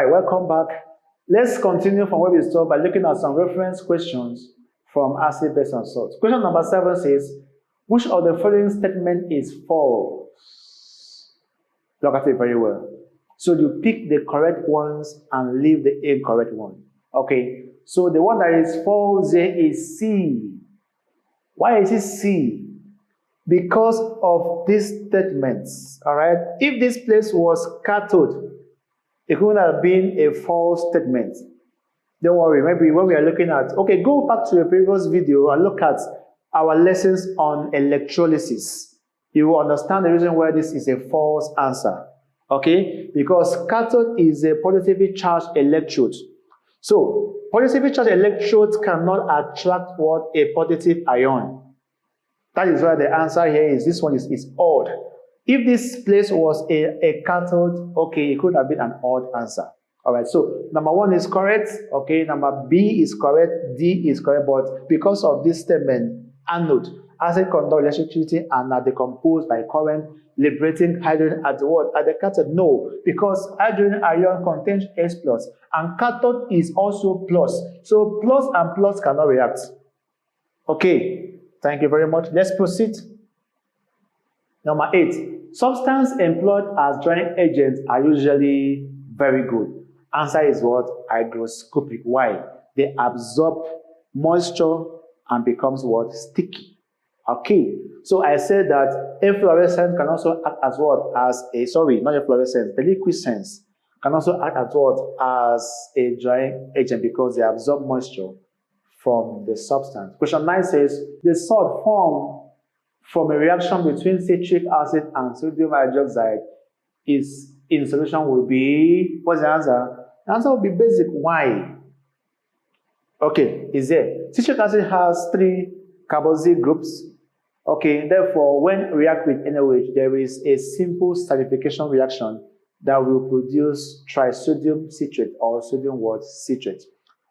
right, welcome back. Let's continue from where we stopped by looking at some reference questions from acid, base, and salt. Question number 7 says, which of the following statement is false? Look at it very well. So you pick the correct ones and leave the incorrect one. Okay, so the one that is false here is C. Why is it C? Because of these statements. All right, if this place was cathode, it could have been a false statement. Don't worry, maybe when we are looking at, okay, go back to the previous video and look at our lessons on electrolysis. You will understand the reason why this is a false answer. Okay, because cathode is a positively charged electrode. So, positively charged electrodes cannot attract what? A positive ion. That is why the answer here is, this one is odd. If this place was a cathode, okay, it could have been an odd answer. All right, so number 1 is correct, okay, number B is correct, D is correct, but because of this statement, anode, acid conduct electricity and are decomposed by current, liberating hydrogen at the what? At the cathode? No, because hydrogen ion contains H+, and cathode is also plus. So plus and plus cannot react. Okay, thank you very much. Let's proceed. Number 8. Substances employed as drying agents are usually very good. Answer is what? Hygroscopic. Why? They absorb moisture and becomes what? Sticky. Okay, so I said that efflorescence can also act as what? As a, sorry, not efflorescence, the liquescence can also act as what? As a drying agent because they absorb moisture from the substance. Question 9 says, the salt formed from a reaction between citric acid and sodium hydroxide is in solution will be, what's the answer? The answer will be basic. Why? Okay, is there? Citric acid has 3 carboxyl groups. Okay, therefore, when react with NaOH, there is a simple salification reaction that will produce trisodium citrate or sodium what? Citrate.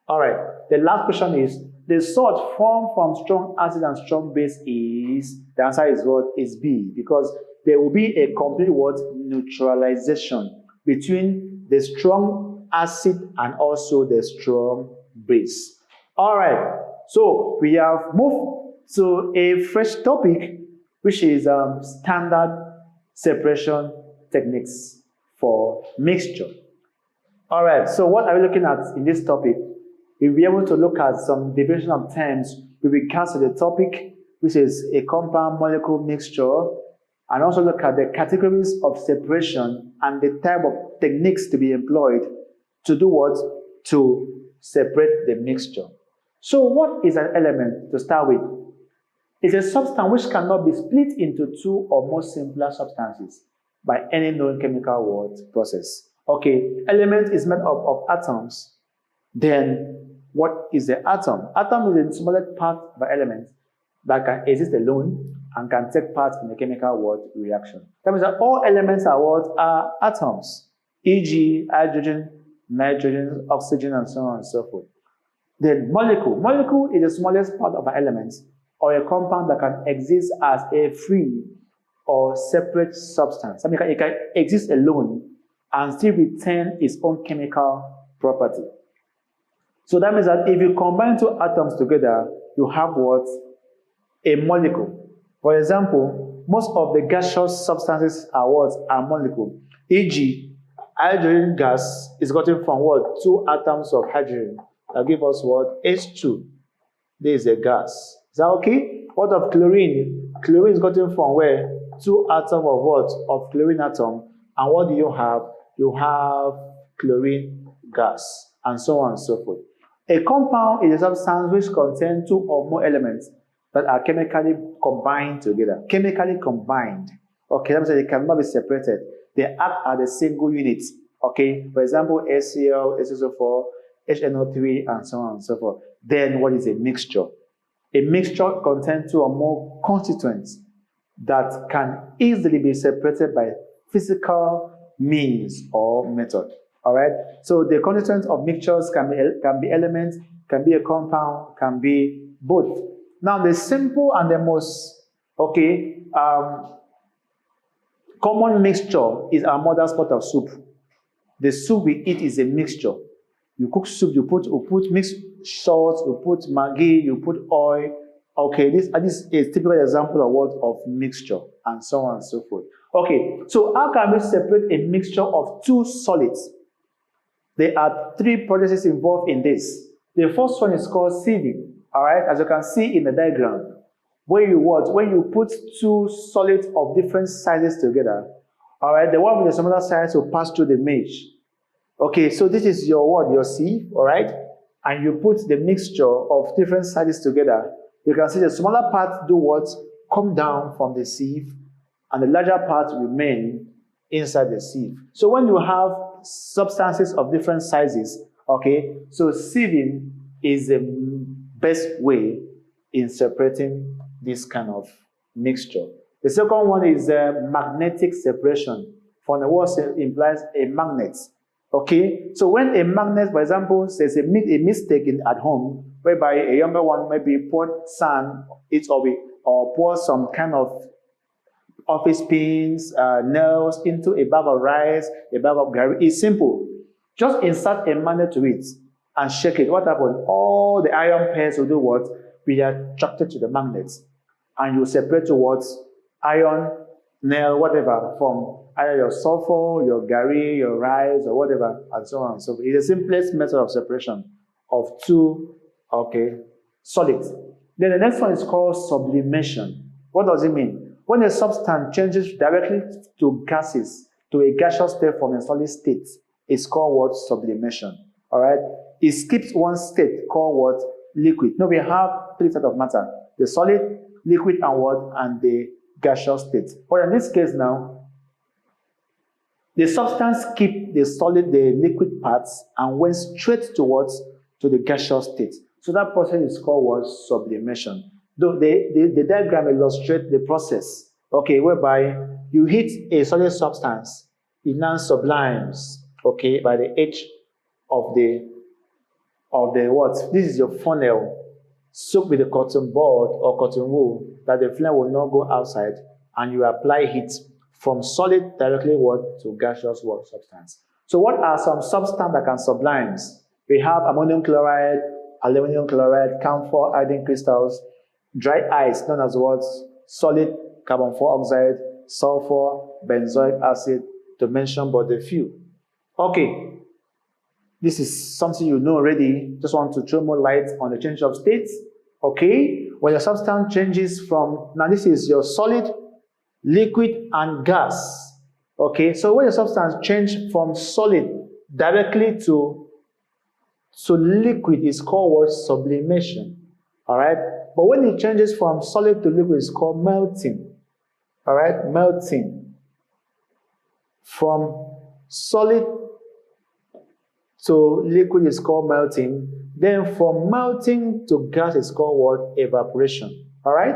All right, the last question is, the salt formed from strong acid and strong base is, the answer is what? Is B, because there will be a complete what? Neutralization between the strong acid and also the strong base. All right, so we have moved to a fresh topic, which is standard separation techniques for mixture. All right, so what are we looking at in this topic? We'll be able to look at some definition of terms with regards to the topic, which is a compound molecule mixture, and also look at the categories of separation and the type of techniques to be employed to do what? To separate the mixture. So what is an element to start with? It's a substance which cannot be split into 2 or more simpler substances by any known chemical world process. Okay, element is made up of atoms. Then what is the atom? Atom is a smallest part of an element that can exist alone and can take part in a chemical world reaction. That means that all elements are what? Are atoms, e.g. hydrogen, nitrogen, oxygen, and so on and so forth. Then molecule. Molecule is the smallest part of an element or a compound that can exist as a free or separate substance. I mean, it can exist alone and still retain its own chemical property. So that means that if you combine 2 atoms together, you have what? A molecule. For example, most of the gaseous substances are what? Are molecule. E.g., hydrogen gas is gotten from what? 2 atoms of hydrogen that give us what? H2. This is a gas. Is that okay? What of chlorine? Chlorine is gotten from where? 2 atoms of what? Of chlorine atom. And what do you have? You have chlorine gas, and so on and so forth. A compound is a substance which contains 2 or more elements that are chemically combined together. Chemically combined. Okay, that means they cannot be separated. They act as a single unit. Okay, for example, HCl, HSO4, HNO3, and so on and so forth. Then what is a mixture? A mixture contains 2 or more constituents that can easily be separated by physical means or method. All right. So the constituents of mixtures can be elements, can be a compound, can be both. Now the simple and the most common mixture is our mother's pot of soup. The soup we eat is a mixture. You cook soup, you put mixed salt, you put maggi, you put oil. Okay, this is a typical example of what? Of mixture, and so on and so forth. Okay, so how can we separate a mixture of two solids? There are three processes involved in this. The first one is called sieving. All right, as you can see in the diagram, when you put two solids of different sizes together, all right, the one with the smaller size will pass through the mesh. Okay, so this is your sieve, all right, and you put the mixture of different sizes together. You can see the smaller part do what? Come down from the sieve, and the larger part remain inside the sieve. So when you have substances of different sizes, okay, so sieving is the best way in separating this kind of mixture. The second one is magnetic separation. From the word implies a magnet. Okay, so when a magnet, for example, there's a mistake at home whereby a younger one maybe poured sand, or pour some kind of office pins, nails into a bag of rice, a bag of gari. It's simple. Just insert a magnet to it and shake it. What happens? All the iron pairs will do what? Be attracted to the magnets, and you separate towards iron, nail, whatever, from either your sulfur, your gari, your rice, or whatever, and so on. So it's the simplest method of separation of two, solids. Then the next one is called sublimation. What does it mean? When a substance changes directly to gases, to a gaseous state from a solid state, it's called what? Sublimation. All right? It skips one state called what? Liquid. Now we have three types of matter: the solid, liquid, and what? And the gaseous state. But in this case now, the substance skipped the solid, the liquid parts, and went straight towards to the gaseous state. So that process is called what? Sublimation. Though the diagram illustrates the process, okay, whereby you heat a solid substance, it now sublimes, okay, by the edge of the what? This is your funnel, soaked with a cotton bud or cotton wool, that the flame will not go outside, and you apply heat from solid directly what? To gaseous what? Substance. So what are some substances that can sublime? We have ammonium chloride, aluminum chloride, camphor, iodine crystals, dry ice known as what? Solid carbon dioxide, sulfur, benzoic acid, to mention but a few. Okay, this is something you know already. Just want to throw more light on the change of states. Okay, when your substance changes from, now this is your solid, liquid, and gas. Okay, so when your substance changes from solid directly to liquid, is called what? Sublimation. All right, but when it changes from solid to liquid, it's called melting. All right, melting. From solid to liquid is called melting. Then from melting to gas is called what? Evaporation. All right.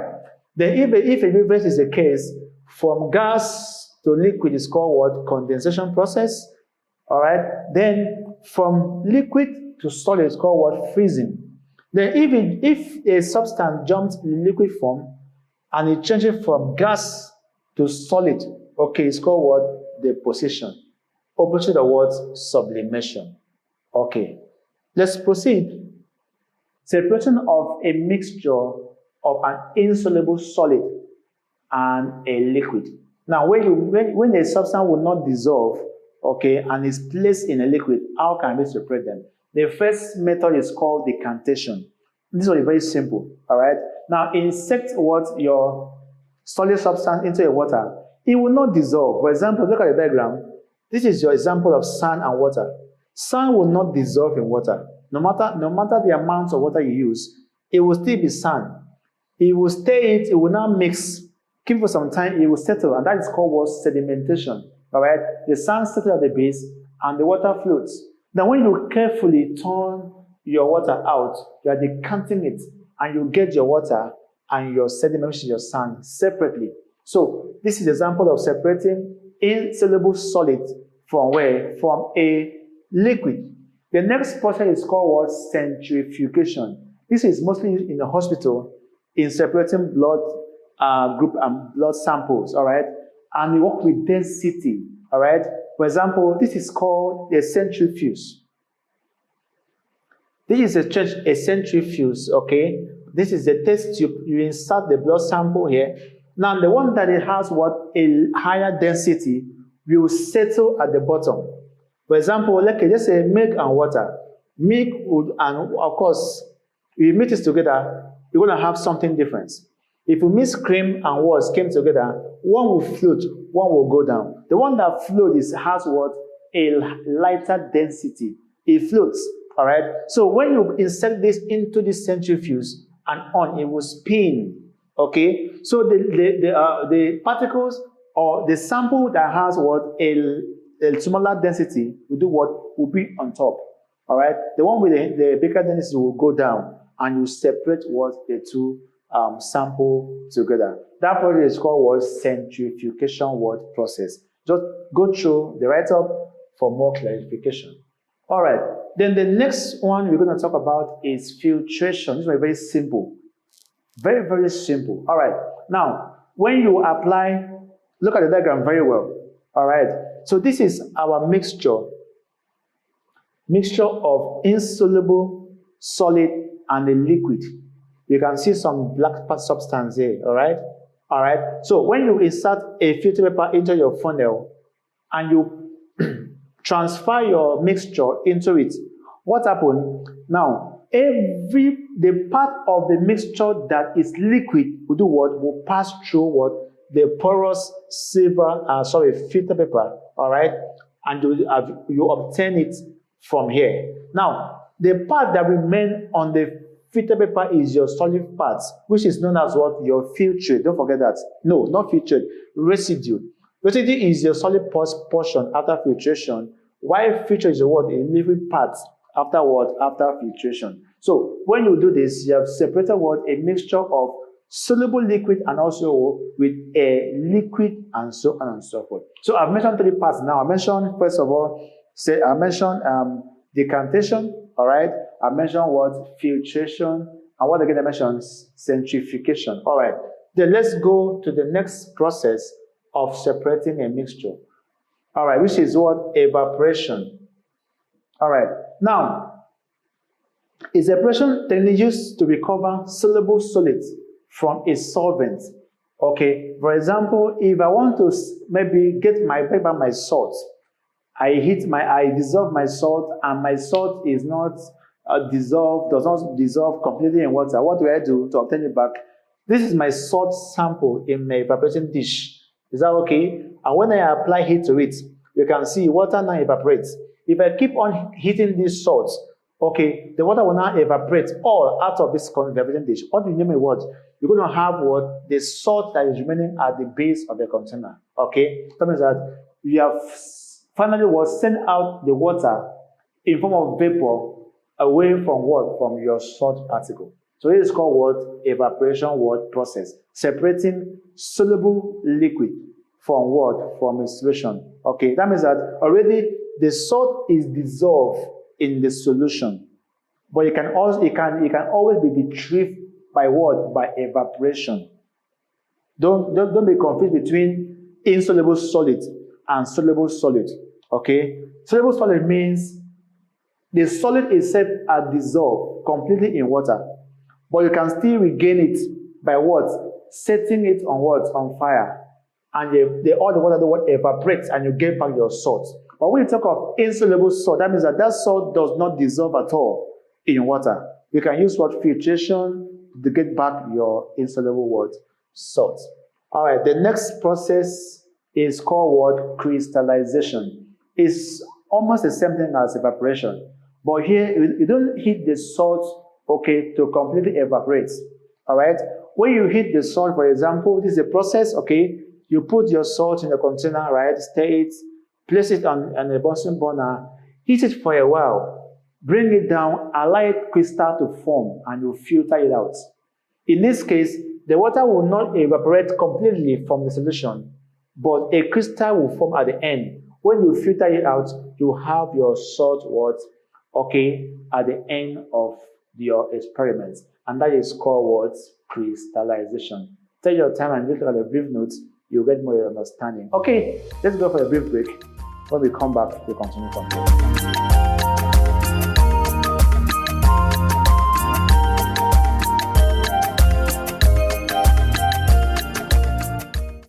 Then if a reverse is the case, from gas to liquid is called what? Condensation process. All right. Then from liquid to solid is called what? Freezing. Then even if a substance jumps in liquid form and it changes from gas to solid, okay, it's called what? Deposition. Opposite of what? Sublimation. Okay, let's proceed. Separation of a mixture of an insoluble solid and a liquid. Now, when a substance will not dissolve, okay, and is placed in a liquid, how can we separate them? The first method is called decantation. This one is very simple, all right? Now, insert your solid substance into a water. It will not dissolve. For example, look at the diagram. This is your example of sand and water. Sand will not dissolve in water. No matter the amount of water you use, it will still be sand. It will stay, it will now mix. Keep for some time, it will settle, and that is called what? Sedimentation. All right? The sand settles at the base, and the water floats. Now, when you carefully turn your water out, you are decanting it, and you get your water and your sediment, which is your sand, separately. So, this is an example of separating insoluble solid from where? From a liquid. The next process is called what? Centrifugation. This is mostly used in the hospital in separating blood group and blood samples, all right? And we work with density, all right? For example, this is called a centrifuge. This is a centrifuge, okay? This is the test tube. You insert the blood sample here. Now, the one that it has what a higher density will settle at the bottom. For example, let's say milk and water. Milk would, and of course, if you mix it together, you're going to have something different. If you mix cream and water came together, one will float, one will go down. The one that floats has what? A lighter density. It floats, all right? So when you insert this into the centrifuge and on, it will spin, okay? So the particles or the sample that has what? A smaller density will do what? Will be on top, all right? The one with the bigger density will go down and you separate what? The two sample together. That process is called what? Centrifugation what? Process. Just go through the write-up for more clarification. All right. Then the next one we're going to talk about is filtration. This is very simple. Very, very simple. All right. Now, when you apply, look at the diagram very well. All right. So this is our mixture of insoluble, solid, and a liquid. You can see some black substance here, all right? All right, so when you insert a filter paper into your funnel and you transfer your mixture into it, what happens? Now, the part of the mixture that is liquid will do what? Will pass through what? The porous filter paper, all right? And you obtain it from here. Now, the part that remains on the filter paper is your solid part, which is known as what? Your filtrate. Don't forget that. No, not filtrate. Residue. Residue is your solid portion after filtration, while filter is what? A liquid part after what? After filtration. So when you do this, you have separated what? A mixture of soluble liquid and also with a liquid and so on and so forth. So I've mentioned three parts now. I mentioned, first of all, decantation, all right? I mentioned what? Filtration. And what again I mentioned? Centrifugation. All right. Then let's go to the next process of separating a mixture. All right, which is what? Evaporation. All right. Now, is evaporation technically used to recover soluble solids from a solvent? Okay. For example, if I want to maybe get my salt, I dissolve my salt, and my salt is not does not dissolve completely in water. What do I do to obtain it back? This is my salt sample in my evaporation dish. Is that okay? And when I apply heat to it, you can see water now evaporates. If I keep on heating these salts, okay, the water will now evaporate all out of this evaporation dish. What do you mean what? You're going to have what? The salt that is remaining at the base of the container. Okay? That means that you have finally send out the water in form of vapor away from what? From your salt particle. So it is called what? Evaporation what? Process. Separating soluble liquid from what? From a solution. Okay, that means that already the salt is dissolved in the solution. But it can always be retrieved by what? By evaporation. Don't be confused between insoluble solid and soluble solid. Okay? Soluble solid means the solid itself are dissolved completely in water, but you can still regain it by what? Setting it on what? On fire. And all the water evaporates and you get back your salt. But when you talk of insoluble salt, that means that salt does not dissolve at all in water. You can use what? Filtration to get back your insoluble what? Salt. All right, the next process is called what? Crystallization. It's almost the same thing as evaporation. But here, you don't heat the salt, okay, to completely evaporate, all right? When you heat the salt, for example, this is a process, okay? You put your salt in a container, right? Stir it, place it on a Bunsen burner, heat it for a while, bring it down, allow it crystal to form, and you filter it out. In this case, the water will not evaporate completely from the solution, but a crystal will form at the end. When you filter it out, you have your salt what? Okay, at the end of your experiment, and that is called what? Crystallization. Take your time and look at the brief notes, you'll get more understanding. Okay, let's go for a brief break. When we come back, we'll continue from here.